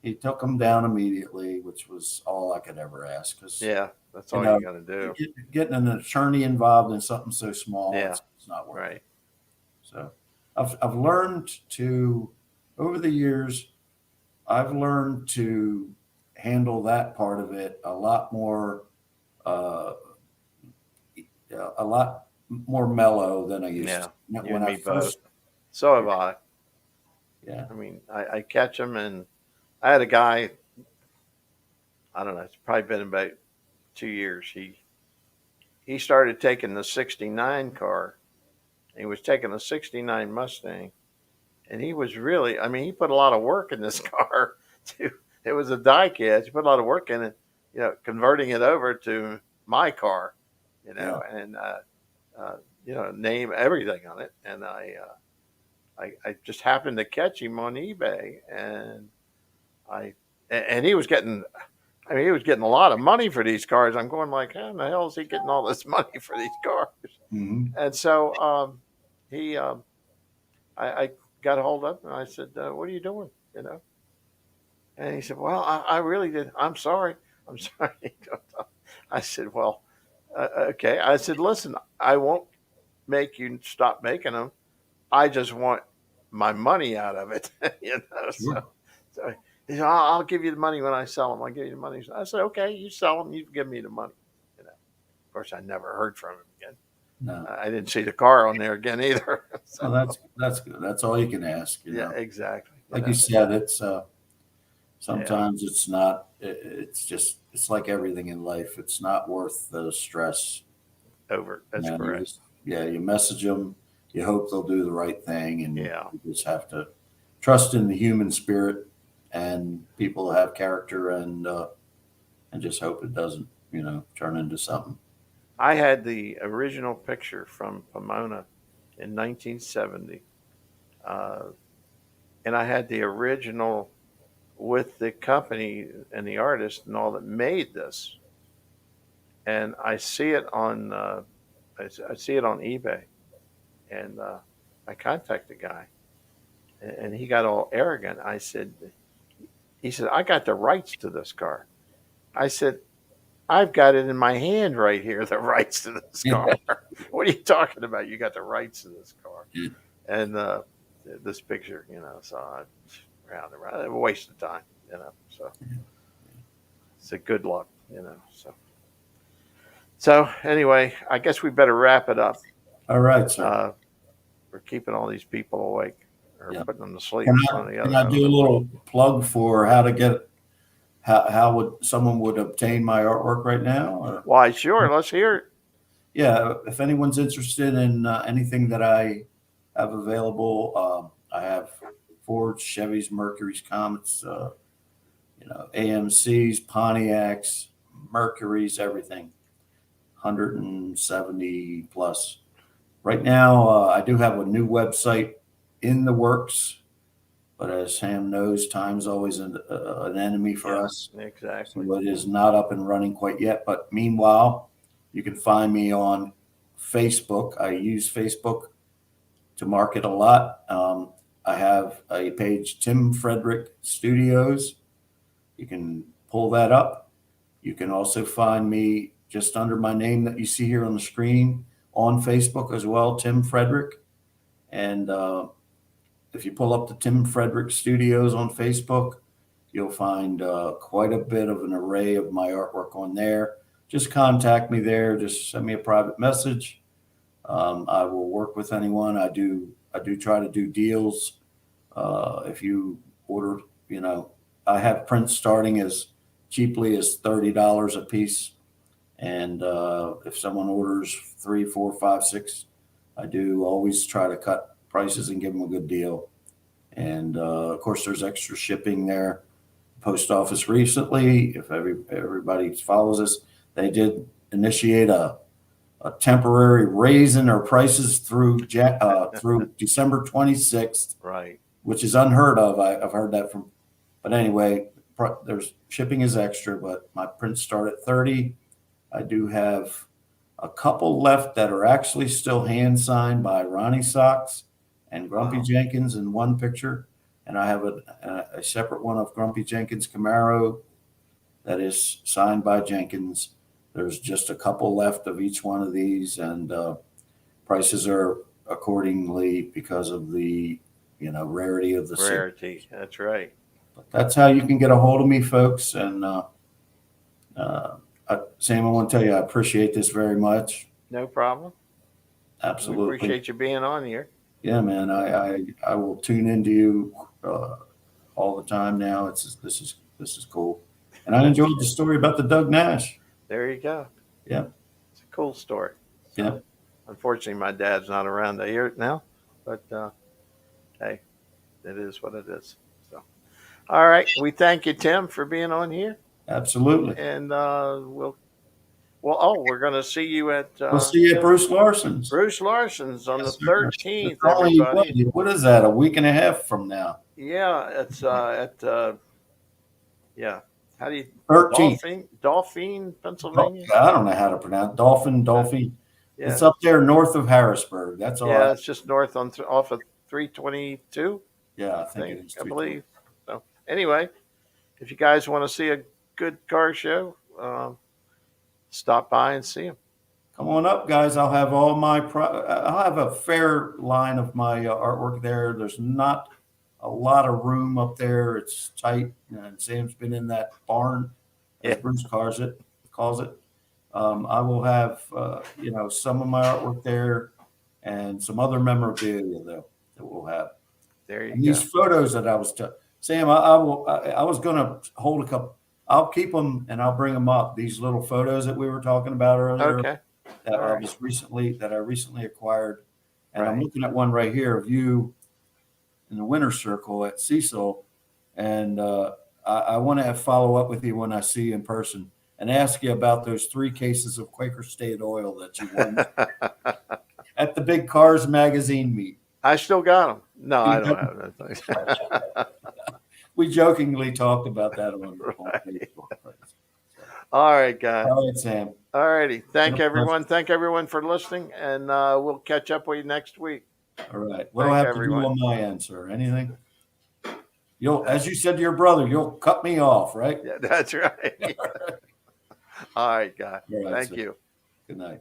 he took them down immediately, which was all I could ever ask, because Yeah, that's you all know, you got to do. getting an attorney involved in something so small, Yeah, it's not worth it. right. So I've learned to, over the years, I've learned to handle that part of it uh, a lot more mellow than I used Yeah, to. you When and I me both. first, So have I. yeah, I mean, I catch them, and I had a guy. I don't know. It's probably been about 2 years. He started taking the '69 car. He was taking a '69 Mustang, and he was really. I mean, he put a lot of work in this car. To it was a die cast. He put a lot of work in it. Converting it over to my car. yeah, And name everything on it. And I just happened to catch him on eBay, and I and he was getting. I mean, he was getting a lot of money for these cars. I'm going like, how in the hell is he getting all this money for these cars? hmm And so he, I got a hold of him and I said, "What are you doing?" And he said, "Well, I really did. I'm sorry. I'm sorry." I said, "Well, okay." I said, "Listen, I won't make you stop making them. I just want my money out of it." sure, So he said, I'll give you the money when I sell them. I'll give you the money. I said, "Okay, you sell them. You give me the money." Of course, I never heard from him again. no, I didn't see the car on there again either. So well, that's good. That's all you can ask, yeah, exactly. Like you said, it's Yeah, sometimes it's not. It's like everything in life. It's not worth the stress. over. That's And correct. you message them. You hope they'll do the right thing, and Yeah, you just have to trust in the human spirit, and people have character, and just hope it doesn't, turn into something. I had the original picture from Pomona in 1970, uh, and I had the original with the company and the artist and all that made this. And I see it on I see it on eBay, and I contact the guy, and he got all arrogant. He said, "I got the rights to this car." I said, "I've got it in my hand right here, the rights to this car." Yeah. What are you talking about? You got the rights to this car, and this picture, So I round and round, a waste of time. So it's a good luck. So So anyway, I guess we better wrap it up. All right, sir. We're keeping all these people awake or Yeah. putting them to sleep. Can One or the Can other. I do a little plug for how to get how would someone would obtain my artwork right now? Or? Why, sure. Let's hear it. Yeah, if anyone's interested in anything that I have available, I have Fords, Chevys, Mercury's, Comets, AMC's, Pontiacs, Mercury's, everything. 170 plus. Right now, I do have a new website in the works, but as Sam knows, time's always an enemy for us. Exactly. So it is not up and running quite yet. But meanwhile, you can find me on Facebook. I use Facebook to market a lot. I have a page, Tim Frederick Studios. You can pull that up. You can also find me just under my name that you see here on the screen on Facebook as well, Tim Frederick. And if you pull up the Tim Frederick Studios on Facebook, you'll find quite a bit of an array of my artwork on there. Just contact me there. Just send me a private message. I will work with anyone. I do try to do deals. If you order, I have prints starting as cheaply as $30 a piece. And if someone orders 3, 4, 5, 6, I do always try to cut prices and give them a good deal. And of course, there's extra shipping there. Post office recently, if everybody follows us, they did initiate a temporary raise in their prices through December 26th, Right. which is unheard of. I've heard that from, but anyway, there's shipping is extra, but my prints start at 30. I do have a couple left that are actually still hand signed by Ronnie Socks and Grumpy Jenkins in one picture. And I have a separate one of Grumpy Jenkins Camaro that is signed by Jenkins. There's just a couple left of each one of these, and prices are accordingly because of the rarity of the rarity. That's right. But that's how you can get a hold of me, folks. And Sam, I want to tell you, I appreciate this very much. No problem. Absolutely. We appreciate you being on here. Yeah, man. I will tune into you all the time now. This is cool, and I enjoyed the story about the Doug Nash. There you go. Yeah, it's a cool story. So, yeah. Unfortunately, my dad's not around to hear it now, but hey, it is what it is. So, all right, we thank you, Tim, for being on here. Absolutely. And we're going to see you at. We'll see you at Bruce Larson's. Bruce Larson's on the 13th. Everybody. What is that? A week and a half from now? Yeah, it's at. How do you? 13th. Dauphine, Pennsylvania. I don't know how to pronounce it. Dolphin. Yeah. It's up there north of Harrisburg. That's all. Yeah, it's just north off of 322. Yeah, I think it is. I believe. So anyway, if you guys want to see a good car show, stop by and see them. Come on up, guys. I'll have I'll have a fair line of my artwork there. There's not a lot of room up there. It's tight, and Sam's been in that barn, as Bruce calls it. I will have some of my artwork there, and some other memorabilia though that we'll have. There you and go. These photos that I was Sam, I was going to hold a couple. I'll keep them and I'll bring them up. These little photos that we were talking about earlier. Okay. That I recently acquired, and I'm looking at one right here of you in the winner's circle at Cecil, and I want to follow up with you when I see you in person and ask you about those 3 cases of Quaker State oil that you won at the Big Cars magazine meet. I still got them. No, I don't have that. We jokingly talked about that on Facebook. All right, guys. All right, Sam. All righty. Thank everyone. Thank everyone for listening, and we'll catch up with you next week. All right. What do I have to do on my end, sir? Anything? As you said to your brother, you'll cut me off, right? Yeah, that's right. All right, guys. All right, Thank you. Good night.